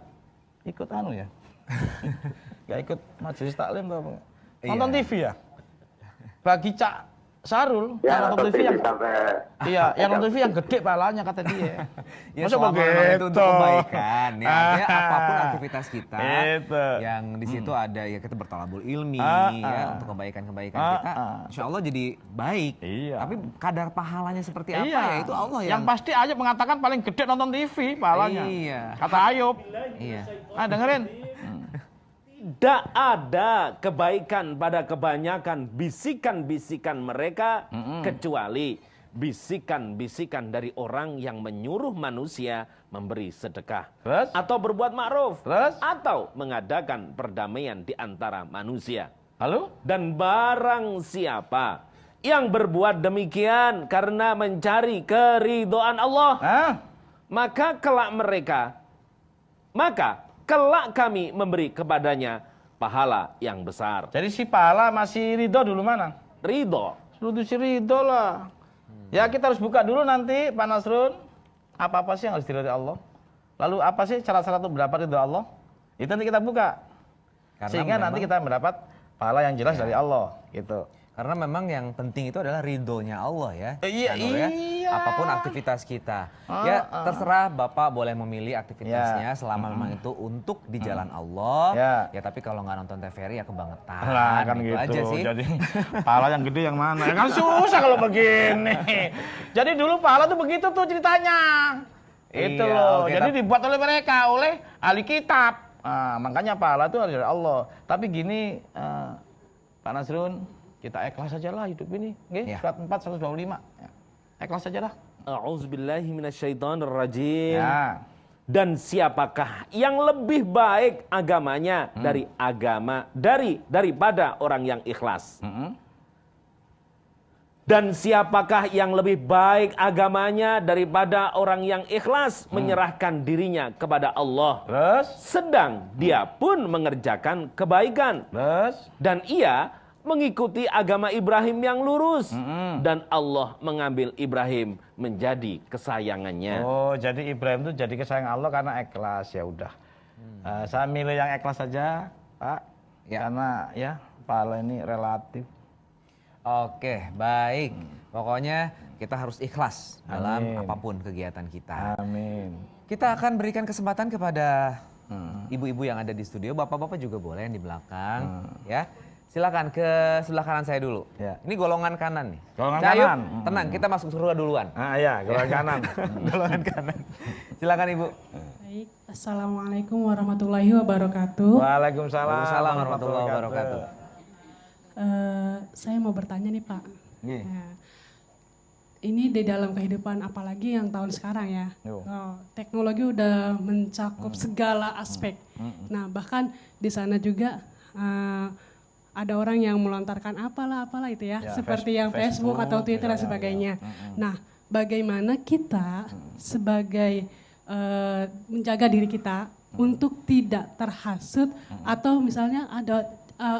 ikut ya. Nggak ikut majelis taklim atau apa? Nonton TV ya? Bagi Cak Sarul, Ya, yang nonton TV yang sampai iya, yang nonton TV yang gede palanya kata dia. Ya, Masa selama memang itu begitu? untuk kebaikan. Ya, artinya apapun aktivitas kita Itu. yang di situ ada ya kita bertalabul ilmi ya untuk kebaikan-kebaikan kita, insya Allah jadi baik. Iya. Tapi kadar pahalanya seperti apa Iya. ya itu Allah yang pasti Ayub mengatakan paling gede nonton TV palanya. Iya. Kata Ayub. Iya. Dengerin. Tidak ada kebaikan pada kebanyakan bisikan-bisikan mereka kecuali bisikan-bisikan dari orang yang menyuruh manusia memberi sedekah. Terus? Atau berbuat ma'ruf. Terus? Atau mengadakan perdamaian di antara manusia. Lalu? Dan barang siapa yang berbuat demikian karena mencari keridhaan Allah, maka kelak kami memberi kepadanya pahala yang besar. Jadi si pahala masih ridho dulu mana? Ridho. Sudah si ridho lah. Ya kita harus buka dulu nanti Pak Nasrun. Apa-apa sih yang harus diridhoi Allah? Lalu apa sih cara-cara untuk mendapat ridho Allah? Itu nanti kita buka. Karena Sehingga nanti kita mendapat pahala yang jelas dari Allah. Gitu. Karena memang yang penting itu adalah ridhonya Allah ya. Iya, Sanur, ya. iya. Apapun aktivitas kita. Ya terserah Bapak boleh memilih aktivitasnya selama memang itu untuk di jalan Allah. Ya tapi kalau nggak nonton TVRI ya kebangetan. Lah kan gitu gitu. aja sih. Jadi pahala yang gede yang mana? Ya kan susah kalau begini. Jadi dulu pahala tuh begitu tuh ceritanya. Itu Iya, loh. oke, Jadi dibuat oleh mereka, oleh ahli kitab. Makanya pahala itu dari Allah. Tapi gini Pak Nasrun, kita ikhlas saja lah hidup ini. Ya. Surat 4, 125. Ya. Ikhlas saja lah. A'udzubillahi minasyaitonirrajim. Ya. Dan siapakah yang lebih baik agamanya daripada orang yang ikhlas? Dan siapakah yang lebih baik agamanya daripada orang yang ikhlas menyerahkan dirinya kepada Allah? Terus? Sedang dia pun mengerjakan kebaikan. Terus? Dan ia mengikuti agama Ibrahim yang lurus. Dan Allah mengambil Ibrahim menjadi kesayangannya. Oh, jadi Ibrahim itu jadi kesayangan Allah karena ikhlas. Ya udah. Saya milih yang ikhlas saja, Pak. Ya. Karena ya pahala ini relatif. Oke, baik. Pokoknya kita harus ikhlas dalam apapun kegiatan kita. Amin. Kita akan berikan kesempatan kepada ibu-ibu yang ada di studio, bapak-bapak juga boleh yang di belakang, ya. Silakan ke sebelah kanan saya dulu. Ya. Ini golongan kanan nih. Golongan Cahyo, kanan. tenang, kita masuk surga duluan. Ya, golongan kanan. Golongan kanan. Silakan Ibu. Baik, Assalamualaikum warahmatullahi wabarakatuh. Waalaikumsalam Waalaikumsalam warahmatullahi wabarakatuh. Saya mau bertanya nih Pak. Nih. Nah, ini di dalam kehidupan apalagi yang tahun sekarang ya. Yo. Teknologi udah mencakup segala aspek. Nah bahkan di sana juga ada orang yang melontarkan apalah itu ya, seperti yang Facebook atau Twitter dan sebagainya. Nah bagaimana kita sebagai menjaga diri kita untuk tidak terhasut atau misalnya ada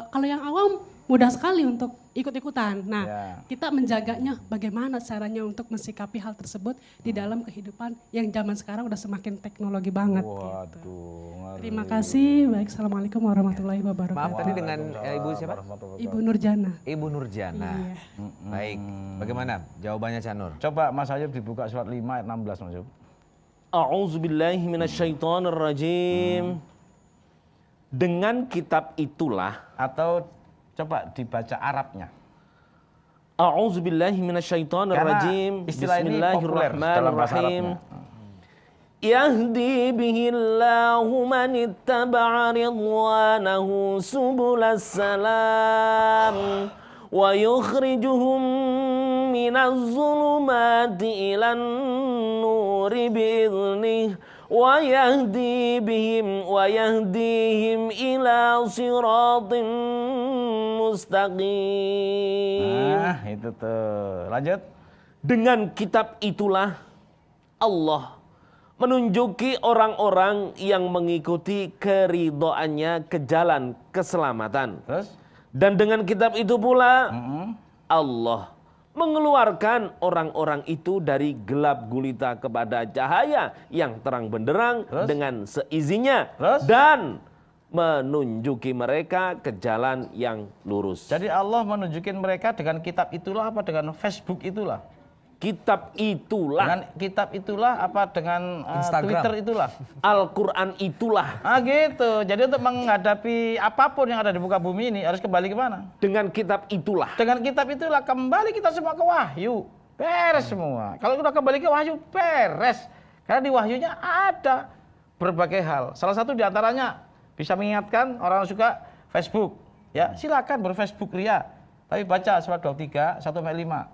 kalau yang awam mudah sekali untuk ikut-ikutan. Nah, kita menjaganya bagaimana caranya untuk mensikapi hal tersebut di dalam kehidupan yang zaman sekarang udah semakin teknologi banget. Gitu. Terima kasih. Baik, Assalamualaikum warahmatullahi wabarakatuh. Maaf tadi dengan Ibu siapa? Ibu Nurjana. Ibu Nurjana. Iya. Baik, bagaimana jawabannya Cak Nur? Coba Mas Ayub dibuka surat 5 ayat 16 Mas Ayub. A'udzubillahi minasyaitonirrajim. Dengan kitab itulah, Atau coba dibaca Arabnya. A'udzubillahi minasyaitonirrajim. Karena istilah ini populer dalam bahasa Bismillahirrahmanirrahim. Arabnya. Yahdi bihillahu man ittaba'a ridwanahu subulas salam wa yukhrijuhum minaz zulumati ilan nuri bi'idhnih wa yahdihim ila siratin mustaqim. Nah, itu tuh. Lanjut. Dengan kitab itulah Allah menunjuki orang-orang yang mengikuti keridhoannya ke jalan keselamatan. Terus? Dan dengan kitab itu pula Allah mengeluarkan orang-orang itu dari gelap gulita kepada cahaya yang terang benderang dengan seizinnya. Dan menunjuki mereka ke jalan yang lurus. Jadi Allah menunjukin mereka dengan kitab itulah apa dengan Facebook itulah? Kitab itulah. Dengan kitab itulah apa dengan Twitter itulah? Al-Quran itulah. Ah gitu. Jadi untuk menghadapi apapun yang ada di muka bumi ini harus kembali ke mana? Dengan kitab itulah. Dengan kitab itulah kembali kita semua ke wahyu. Beres semua. Kalau sudah kembali ke wahyu, beres. Karena di wahyunya ada berbagai hal. Salah satu diantaranya bisa mengingatkan orang yang suka Facebook. Ya silakan berFacebook ria. Tapi baca surat 23, 1-5.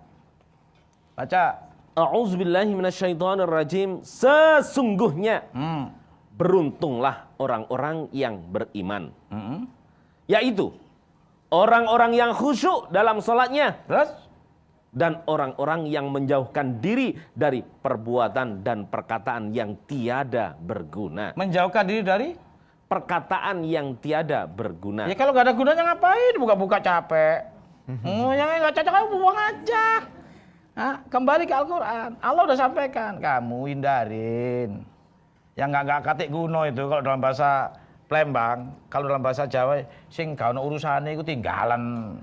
Baca. A'udzubillahi minasyaitonirrajim. Sesungguhnya beruntunglah orang-orang yang beriman. Yaitu orang-orang yang khusyuk dalam salatnya. Terus? Dan orang-orang yang menjauhkan diri dari perbuatan dan perkataan yang tiada berguna. Menjauhkan diri dari? Perkataan yang tiada berguna. Ya kalau nggak ada gunanya ngapain? Buka-buka capek. Yang nggak cocok kamu buang aja. Nah, kembali ke Al-Quran. Allah udah sampaikan, kamu hindarin. Yang nggak katik kuno itu kalau dalam bahasa Palembang, kalau dalam bahasa Jawa, sing gak ono urusane iku tinggalan.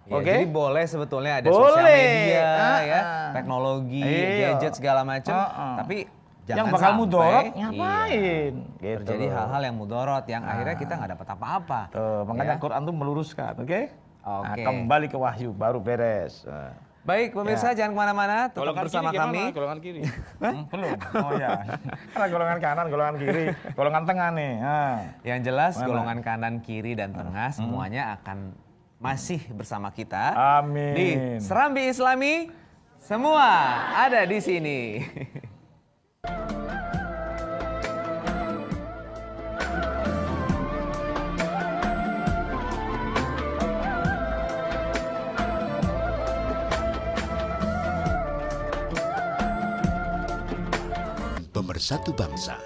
Ya, Oke? Jadi boleh sebetulnya ada Boleh. sosial media, ya, teknologi, Iya. gadget segala macam. Tapi jangan yang bakal sampai, mudorot iya, ngapain? Gitu. terjadi hal-hal yang mudorot yang akhirnya kita nggak dapat apa-apa. Tuh, makanya Ya. Quran tuh meluruskan, oke? Nah, Oke. kembali ke wahyu baru beres. Baik pemirsa, jangan kemana-mana, tetap bersama kami. Golongan kiri. Belum. Oh ya. Karena golongan kanan, golongan kiri, golongan tengah nih. Yang jelas Mana? golongan kanan, kiri, dan tengah semuanya akan masih bersama kita. Amin. Di Serambi Islami, semua ada di sini. Pemersatu bangsa.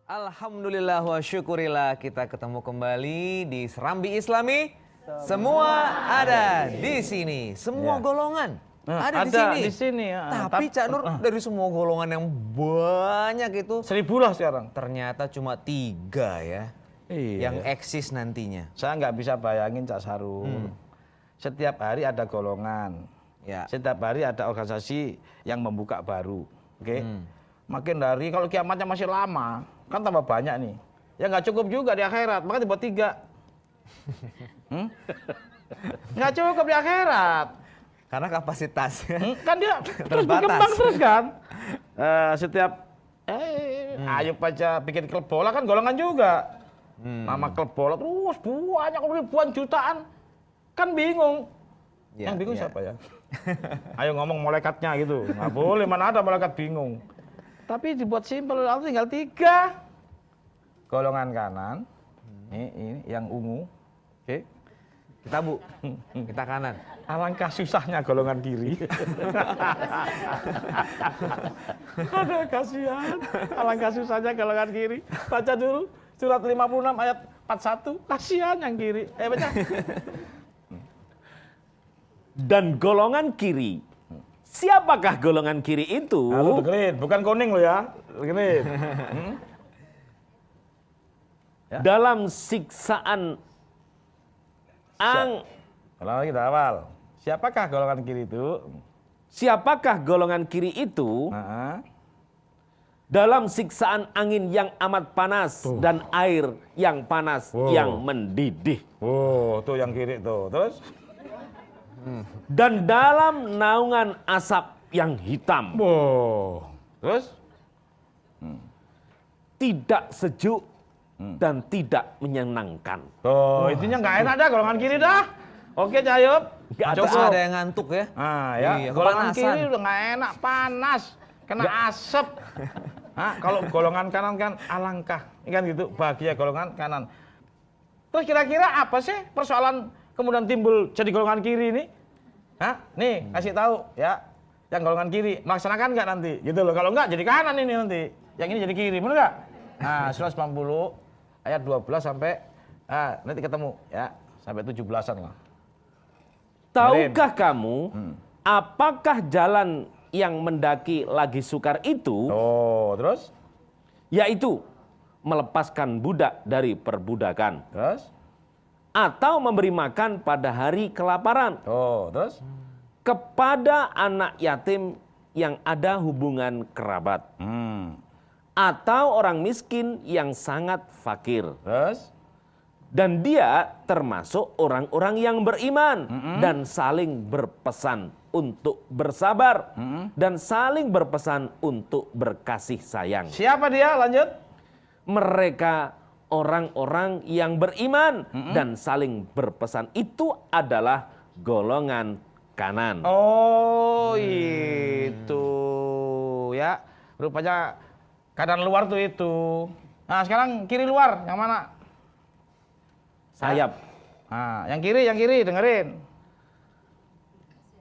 Alhamdulillah wa syukurillah kita ketemu kembali di Serambi Islami. Semua ada di sini, semua golongan ada di sini. Tapi Cak Nur dari semua golongan yang banyak itu 1000 lah sekarang. ternyata cuma 3 ya yang eksis nantinya. Saya nggak bisa bayangin Cak Sarul. Setiap hari ada golongan. Ya. Setiap hari ada organisasi yang membuka baru. Oke. Makin dari kalau kiamatnya masih lama, kan tambah banyak nih. Ya nggak cukup juga di akhirat, maka dibuat 3. Nggak cukup di akhirat. Karena kapasitasnya Kan dia terus terbatas. berkembang terus kan. Setiap Ayub aja bikin klub bola kan golongan juga. Nama klub bola terus banyak ribuan jutaan. Kan bingung. Ya, Yang bingung ya. siapa ya? Ayo ngomong malaikatnya gitu. Nggak boleh, mana ada malaikat bingung. Tapi dibuat simpel, tinggal 3. Golongan kanan, ini yang ungu. Oke. Kita Bu, kita kanan. Alangkah susahnya golongan kiri. Ada kasihan. Alangkah susahnya golongan kiri. Baca dulu surat 56 ayat 41. Kasihan yang kiri. Baca. Dan golongan kiri. Siapakah golongan kiri itu? Lu dengerin, bukan kuning lo ya. Dengerin. Ya. Dalam siksaan Kalau kita awal. Siapakah golongan kiri itu? Siapakah golongan kiri itu? Dalam siksaan angin yang amat panas dan air yang panas yang mendidih. Oh, tuh yang kiri tuh. Terus? Dan dalam naungan asap yang hitam. Oh. Terus? tidak sejuk dan tidak menyenangkan. Oh, intinya nggak enak dah golongan kiri dah. Oke, Cayup. Terus ada yang ngantuk ya. Ah, ya. Iya, golongan kepanasan. kiri udah nggak enak, panas, kena asap. Kalau golongan kanan kan alangkah, kan gitu, bahagia golongan kanan. Terus kira-kira apa sih persoalan kemudian timbul jadi golongan kiri ini? Nih, kasih tahu ya. Yang golongan kiri melaksanakan nggak nanti? Gitu loh. Kalau nggak jadi kanan ini nanti. Yang ini jadi kiri, bener nggak? Nah, surah 90 ayat 12 sampai nanti ketemu ya, sampai 17-an lah. Tahukah kamu apakah jalan yang mendaki lagi sukar itu? Oh, terus? Yaitu melepaskan budak dari perbudakan. Terus? Atau memberi makan pada hari kelaparan. Oh, terus? Kepada anak yatim yang ada hubungan kerabat. Atau orang miskin yang sangat fakir. Terus? Dan dia termasuk orang-orang yang beriman dan saling berpesan untuk bersabar dan saling berpesan untuk berkasih sayang. Siapa dia? Lanjut. Mereka orang-orang yang beriman dan saling berpesan itu adalah golongan kanan. Oh, itu ya. Rupanya kanan luar tuh itu. Nah, sekarang kiri luar yang mana? Sayap. Nah, yang kiri dengerin.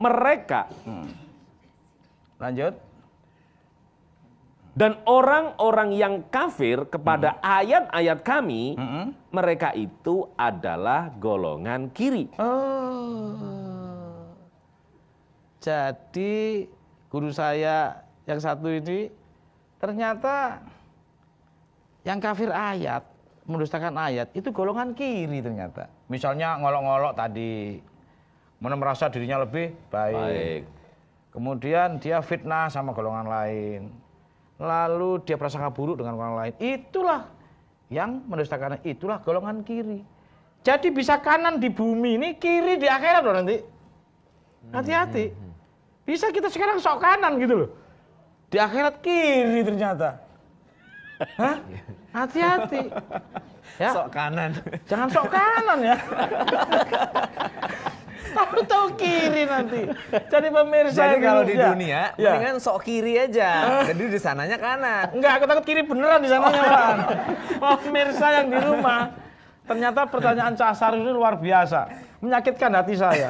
Mereka Lanjut. dan orang-orang yang kafir kepada ayat-ayat kami, mereka itu adalah golongan kiri. Oh. Jadi guru saya yang satu ini ternyata yang kafir ayat, mendustakan ayat itu golongan kiri ternyata. Misalnya ngolok-ngolok tadi, merasa dirinya lebih baik. Kemudian dia fitnah sama golongan lain. Lalu dia prasangka buruk dengan orang lain. Itulah yang mendustakan, itulah golongan kiri. Jadi bisa kanan di bumi ini, kiri di akhirat loh nanti. Hati-hati. Bisa kita sekarang sok kanan gitu loh. Di akhirat kiri ternyata. Hah? Hati-hati. Ya. Sok kanan. Jangan sok kanan ya. Tahu-tahu kiri nanti. Jadi pemirsa. Jadi kalau di ya. dunia, Ya. mendingan sok kiri aja. Jadi di sananya kanan. Enggak, aku takut kiri beneran di sananya, Pak. Pemirsa yang di rumah. Ternyata pertanyaan Cak Sarif ini luar biasa. Menyakitkan hati saya.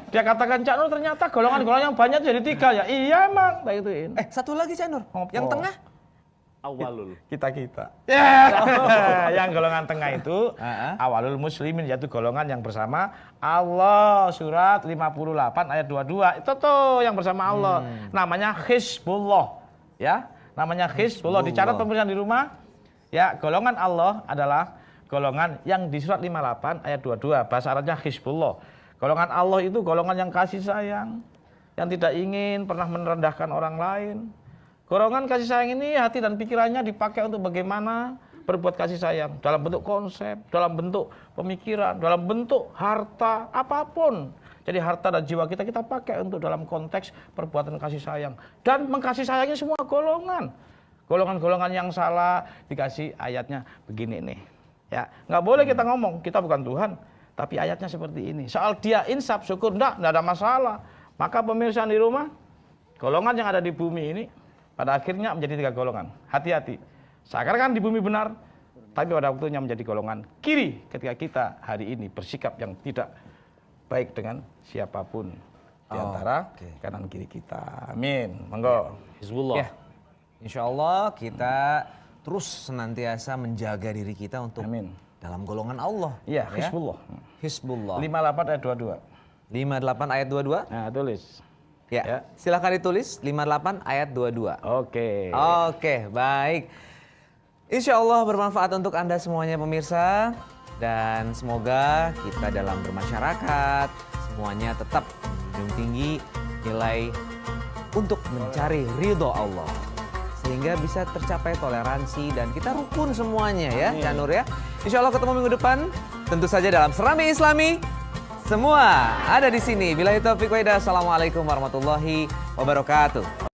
Dia katakan, Cak Nur ternyata golongan-golongan yang banyak jadi 3 ya. Iya, Mak. Tak ituin. Satu lagi Cak Nur. Apa? Yang tengah. Awalul. Kita. Yang golongan tengah itu awalul muslimin, yaitu golongan yang bersama Allah. Surat 58 ayat 22. Itu tuh yang bersama Allah. Namanya Hizbullah. Ya, namanya Hizbullah. Dicatat pemirsa di rumah. Ya, golongan Allah adalah golongan yang di surat 58 ayat 22. Bahasa Arabnya Hizbullah. Golongan Allah itu golongan yang kasih sayang, yang tidak ingin pernah merendahkan orang lain. Golongan kasih sayang ini hati dan pikirannya dipakai untuk bagaimana berbuat kasih sayang. Dalam bentuk konsep, dalam bentuk pemikiran, dalam bentuk harta, apapun. Jadi harta dan jiwa kita pakai untuk dalam konteks perbuatan kasih sayang. Dan mengkasih sayangi semua golongan. Golongan-golongan yang salah dikasih ayatnya begini nih. Ya, nggak boleh kita ngomong, kita bukan Tuhan. Tapi ayatnya seperti ini. Soal dia insaf, syukur, enggak ada masalah. Maka pemirsa di rumah, golongan yang ada di bumi ini, pada akhirnya menjadi 3 golongan. Hati-hati. Seakan-akan di bumi benar, tapi pada waktunya menjadi golongan kiri ketika kita hari ini bersikap yang tidak baik dengan siapapun di antara kanan kiri kita. Amin. Monggo. Hizbullah. Ya. Insya Allah kita terus senantiasa menjaga diri kita untuk dalam golongan Allah. Iya, Hizbullah. Hizbullah. 58 ayat 22. 58 ayat 22. Nah, tulis. Ya. Silakan ditulis 58 ayat 22. Oke. Oke, baik. Insya Allah bermanfaat untuk Anda semuanya pemirsa. Dan semoga kita dalam bermasyarakat semuanya tetap menjunjung tinggi nilai untuk mencari ridho Allah. Sehingga bisa tercapai toleransi dan kita rukun semuanya ya, Cak Nur ya. Insya Allah ketemu minggu depan, tentu saja dalam Serambi Islami. Semua ada di sini. Billahi taufiq wa hidayah. Assalamualaikum warahmatullahi wabarakatuh.